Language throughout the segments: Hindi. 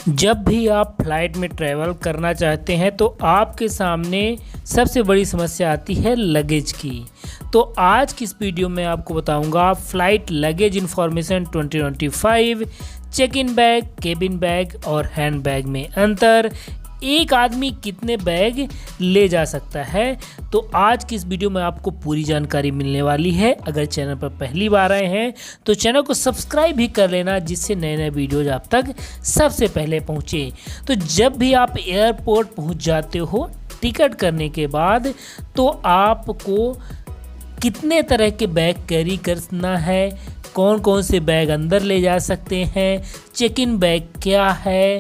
जब भी आप फ्लाइट में ट्रैवल करना चाहते हैं तो आपके सामने सबसे बड़ी समस्या आती है लगेज की। तो आज की इस वीडियो में आपको बताऊंगा flight luggage information 2025, check in bag, cabin bag और हैंड बैग में अंतर, एक आदमी कितने बैग ले जा सकता है। तो आज की इस वीडियो में आपको पूरी जानकारी मिलने वाली है। अगर चैनल पर पहली बार आए हैं तो चैनल को सब्सक्राइब भी कर लेना, जिससे नए नए वीडियोज आप तक सबसे पहले पहुंचे। तो जब भी आप एयरपोर्ट पहुंच जाते हो टिकट करने के बाद, तो आपको कितने तरह के बैग कैरी करना है, कौन कौन से बैग अंदर ले जा सकते हैं, चेक इन बैग क्या है,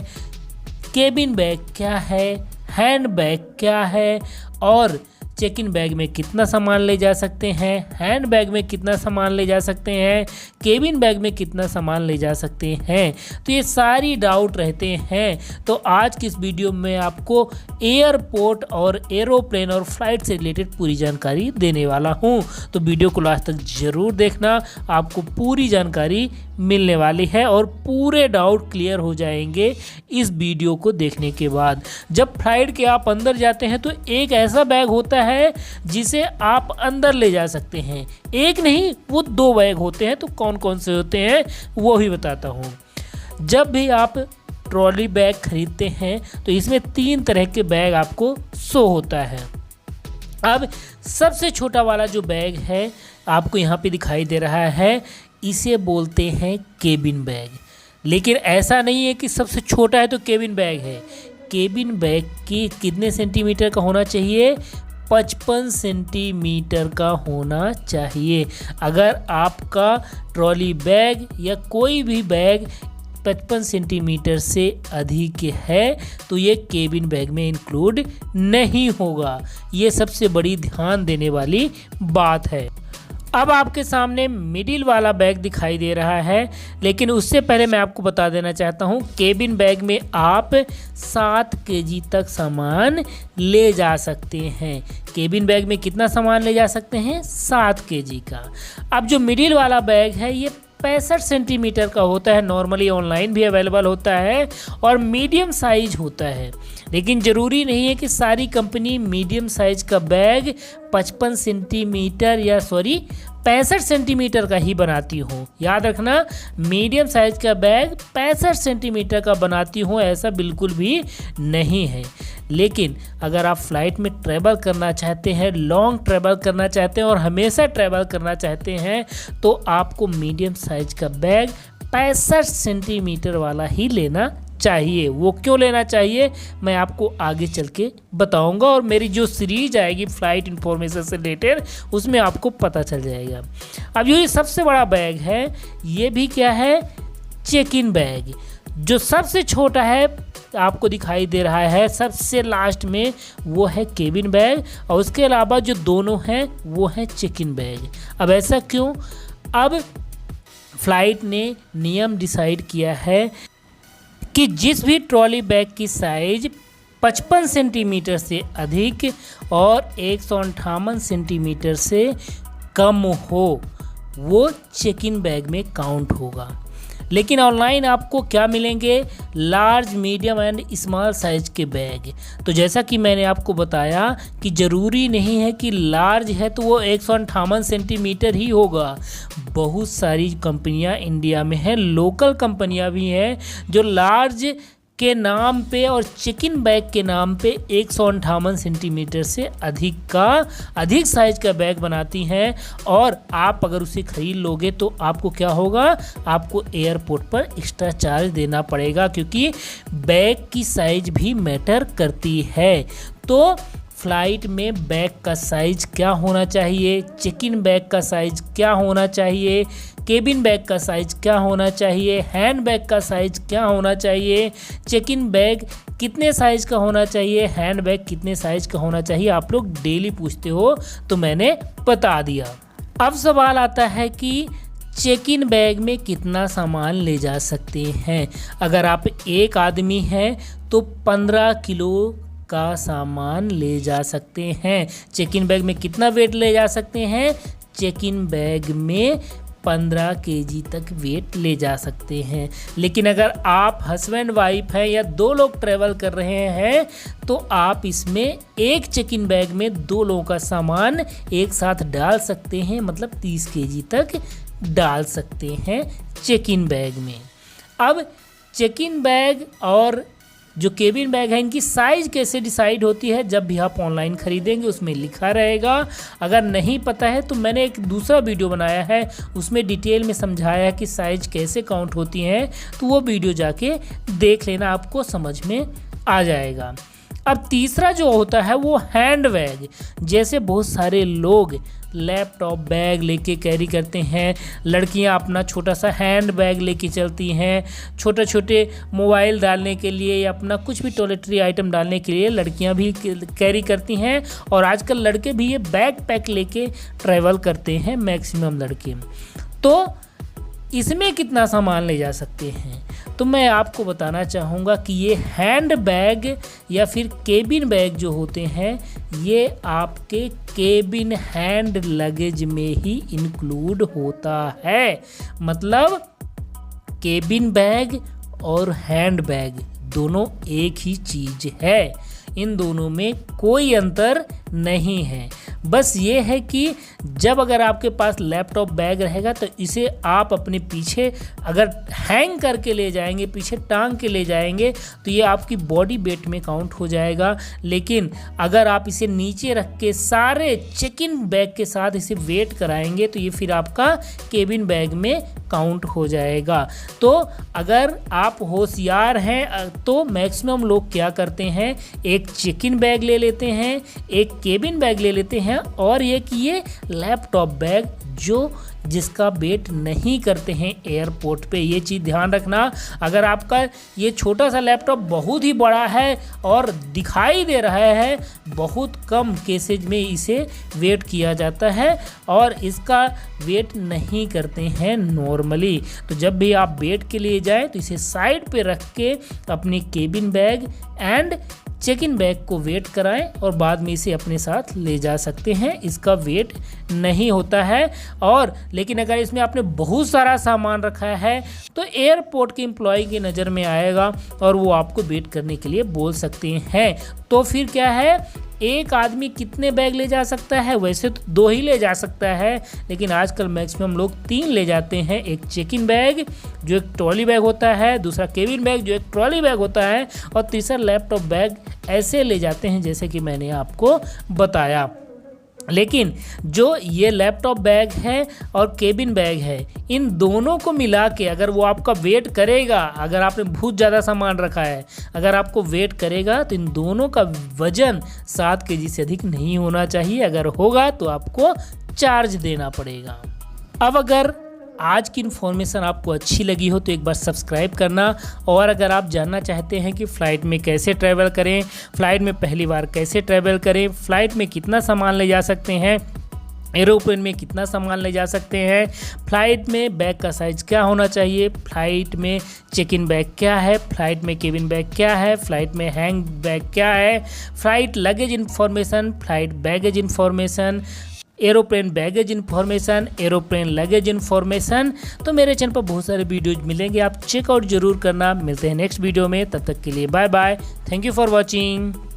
केबिन बैग क्या है, हैंड बैग क्या है और चेक इन बैग में कितना सामान ले जा सकते हैं, हैंड बैग में कितना सामान ले जा सकते हैं, केबिन बैग में कितना सामान ले जा सकते हैं। तो ये सारी डाउट रहते हैं। तो आज की इस वीडियो में आपको एयरपोर्ट और एरोप्लेन और फ्लाइट से रिलेटेड पूरी जानकारी देने वाला हूं। तो वीडियो को लास्ट तक ज़रूर देखना, आपको पूरी जानकारी मिलने वाली है और पूरे डाउट क्लियर हो जाएंगे इस वीडियो को देखने के बाद। जब फ्लाइट के आप अंदर जाते हैं तो एक ऐसा बैग होता है जिसे आप अंदर ले जा सकते हैं। एक नहीं, वो 2 बैग होते हैं। तो कौन कौन से होते हैं वो ही बताता हूँ। जब भी आप ट्रॉली बैग खरीदते हैं तो इसमें 3 तरह के बैग आपको शो होता है। अब सबसे छोटा वाला जो बैग है आपको यहाँ पे दिखाई दे रहा है, इसे बोलते हैं केबिन बैग। लेकिन ऐसा नहीं है कि सबसे छोटा है तो केबिन बैग है। केबिन बैग की कितने सेंटीमीटर का होना चाहिए? 55 सेंटीमीटर का होना चाहिए। अगर आपका ट्रॉली बैग या कोई भी बैग 55 सेंटीमीटर से अधिक है तो ये केबिन बैग में इंक्लूड नहीं होगा। ये सबसे बड़ी ध्यान देने वाली बात है। अब आपके सामने मिडिल वाला बैग दिखाई दे रहा है, लेकिन उससे पहले मैं आपको बता देना चाहता हूँ केबिन बैग में आप 7 केजी तक सामान ले जा सकते हैं। केबिन बैग में कितना सामान ले जा सकते हैं? 7 केजी का। अब जो मिडिल वाला बैग है ये 65 सेंटीमीटर का होता है। नॉर्मली ऑनलाइन भी अवेलेबल होता है और मीडियम साइज होता है। लेकिन ज़रूरी नहीं है कि सारी कंपनी मीडियम साइज का बैग 55 सेंटीमीटर 65 सेंटीमीटर का ही बनाती हो। याद रखना, मीडियम साइज का बैग 65 सेंटीमीटर का बनाती हो, ऐसा बिल्कुल भी नहीं है। लेकिन अगर आप फ्लाइट में ट्रैवल करना चाहते हैं, लॉन्ग ट्रैवल करना चाहते हैं और हमेशा ट्रैवल करना चाहते हैं, तो आपको मीडियम साइज का बैग 65 सेंटीमीटर वाला ही लेना चाहिए। वो क्यों लेना चाहिए मैं आपको आगे चल के बताऊंगा, और मेरी जो सीरीज आएगी फ्लाइट इंफॉर्मेशन से रिलेटेड उसमें आपको पता चल जाएगा। अब ये सबसे बड़ा बैग है, ये भी क्या है? Check in bag. जो सबसे छोटा है आपको दिखाई दे रहा है सबसे लास्ट में, वो है केबिन बैग, और उसके अलावा जो दोनों हैं वो है चेक इन बैग। अब ऐसा क्यों? अब फ्लाइट ने नियम डिसाइड किया है कि जिस भी ट्रॉली बैग की साइज 55 सेंटीमीटर से अधिक और 158 सेंटीमीटर से कम हो, वो चेक इन बैग में काउंट होगा। लेकिन ऑनलाइन आपको क्या मिलेंगे? Large, medium and small size के बैग। तो जैसा कि मैंने आपको बताया कि ज़रूरी नहीं है कि लार्ज है तो वो 158 सेंटीमीटर ही होगा। बहुत सारी कंपनियां इंडिया में हैं, लोकल कंपनियां भी हैं जो लार्ज के नाम पे और चेक इन बैग के नाम पे 158 सेंटीमीटर से अधिक साइज का बैग बनाती हैं। और आप अगर उसे खरीद लोगे तो आपको क्या होगा? आपको एयरपोर्ट पर एक्स्ट्रा चार्ज देना पड़ेगा, क्योंकि बैग की साइज भी मैटर करती है। तो फ्लाइट में बैग का साइज क्या होना चाहिए, चेक इन बैग का साइज क्या होना चाहिए, केबिन बैग का साइज क्या होना चाहिए, हैंड बैग का साइज क्या होना चाहिए, चेक इन बैग कितने साइज का होना चाहिए, हैंड बैग कितने साइज का होना चाहिए, आप लोग डेली पूछते हो तो मैंने बता दिया। अब सवाल आता है कि चेक इन बैग में कितना सामान ले जा सकते हैं। अगर आप एक आदमी हैं तो 15 किलो का सामान ले जा सकते हैं। चेक इन बैग में कितना वेट ले जा सकते हैं? चेक इन बैग में 15 केजी तक वेट ले जा सकते हैं। लेकिन अगर आप हस्बैंड वाइफ हैं या 2 लोग ट्रैवल कर रहे हैं तो आप इसमें एक चेक इन बैग में 2 लोगों का सामान एक साथ डाल सकते हैं, मतलब 30 केजी तक डाल सकते हैं चेक इन बैग में। अब चेक इन बैग और जो केबिन बैग है इनकी साइज़ कैसे डिसाइड होती है, जब भी आप ऑनलाइन ख़रीदेंगे उसमें लिखा रहेगा। अगर नहीं पता है तो मैंने एक दूसरा वीडियो बनाया है, उसमें डिटेल में समझाया है कि साइज़ कैसे काउंट होती है, तो वो वीडियो जाके देख लेना, आपको समझ में आ जाएगा। अब तीसरा जो होता है वो हैंड बैग। जैसे बहुत सारे लोग लैपटॉप बैग लेके कैरी करते हैं, लड़कियां अपना छोटा सा हैंड बैग लेके चलती हैं, छोटे छोटे मोबाइल डालने के लिए या अपना कुछ भी टॉयलेटरी आइटम डालने के लिए लड़कियां भी कैरी करती हैं। और आजकल लड़के भी ये बैग पैक लेके ट्रैवल करते हैं, मैक्सिमम लड़के। तो इसमें कितना सामान ले जा सकते हैं, तो मैं आपको बताना चाहूँगा कि ये हैंड बैग या फिर केबिन बैग जो होते हैं ये आपके केबिन हैंड लगेज में ही इंक्लूड होता है। मतलब केबिन बैग और हैंड बैग दोनों एक ही चीज़ है, इन दोनों में कोई अंतर नहीं है। बस ये है कि जब अगर आपके पास लैपटॉप बैग रहेगा तो इसे आप अपने पीछे अगर हैंग करके ले जाएंगे, पीछे टांग के ले जाएंगे, तो ये आपकी बॉडी वेट में काउंट हो जाएगा। लेकिन अगर आप इसे नीचे रख के सारे चेक इन बैग के साथ इसे वेट कराएंगे तो ये फिर आपका केबिन बैग में काउंट हो जाएगा। तो अगर आप होशियार हैं तो मैक्सिमम लोग क्या करते हैं, एक चेक इन बैग ले लेते हैं, एक केबिन बैग ले लेते हैं और एक ये लैपटॉप बैग जो जिसका वेट नहीं करते हैं एयरपोर्ट पे। ये चीज़ ध्यान रखना, अगर आपका ये छोटा सा लैपटॉप बहुत ही बड़ा है और दिखाई दे रहा है, बहुत कम केसेज में इसे वेट किया जाता है और इसका वेट नहीं करते हैं नॉर्मली। तो जब भी आप वेट के लिए जाएं तो इसे साइड पे रख के अपनी cabin bag and check in bag को वेट कराएं और बाद में इसे अपने साथ ले जा सकते हैं, इसका वेट नहीं होता है। और लेकिन अगर इसमें आपने बहुत सारा सामान रखा है तो एयरपोर्ट के एम्प्लॉय की नज़र में आएगा और वो आपको वेट करने के लिए बोल सकते हैं। तो फिर क्या है, एक आदमी कितने बैग ले जा सकता है, वैसे तो 2 ही ले जा सकता है, लेकिन आजकल मैक्सिमम लोग 3 ले जाते हैं। एक चेक इन बैग जो एक ट्रॉली बैग होता है, दूसरा केबिन बैग जो एक ट्रॉली बैग होता है और तीसरा लैपटॉप बैग ऐसे ले जाते हैं जैसे कि मैंने आपको बताया। लेकिन जो ये लैपटॉप बैग है और केबिन बैग है, इन दोनों को मिला के अगर वो आपका वेट करेगा, अगर आपने बहुत ज़्यादा सामान रखा है, अगर आपको वेट करेगा तो इन दोनों का वजन 7 केजी से अधिक नहीं होना चाहिए। अगर होगा तो आपको चार्ज देना पड़ेगा। अब अगर आज की इन्फॉर्मेशन आपको अच्छी लगी हो तो एक बार सब्सक्राइब करना। और अगर आप जानना चाहते हैं कि फ़्लाइट में कैसे ट्रैवल करें, फ़्लाइट में पहली बार कैसे ट्रैवल करें, फ़्लाइट में कितना सामान ले जा सकते हैं, एरोप्लेन में कितना सामान ले जा सकते हैं, फ़्लाइट में बैग का साइज़ क्या होना चाहिए, फ़्लाइट में चेक इन बैग क्या है, फ़्लाइट में केबिन बैग क्या है, फ़्लाइट में हैंग बैग क्या है, flight luggage information, flight baggage information, aeroplane baggage information, aeroplane luggage information, तो मेरे चैनल पर बहुत सारे वीडियोज मिलेंगे, आप चेकआउट जरूर करना। मिलते हैं नेक्स्ट वीडियो में, तब तक के लिए bye bye, thank you for watching.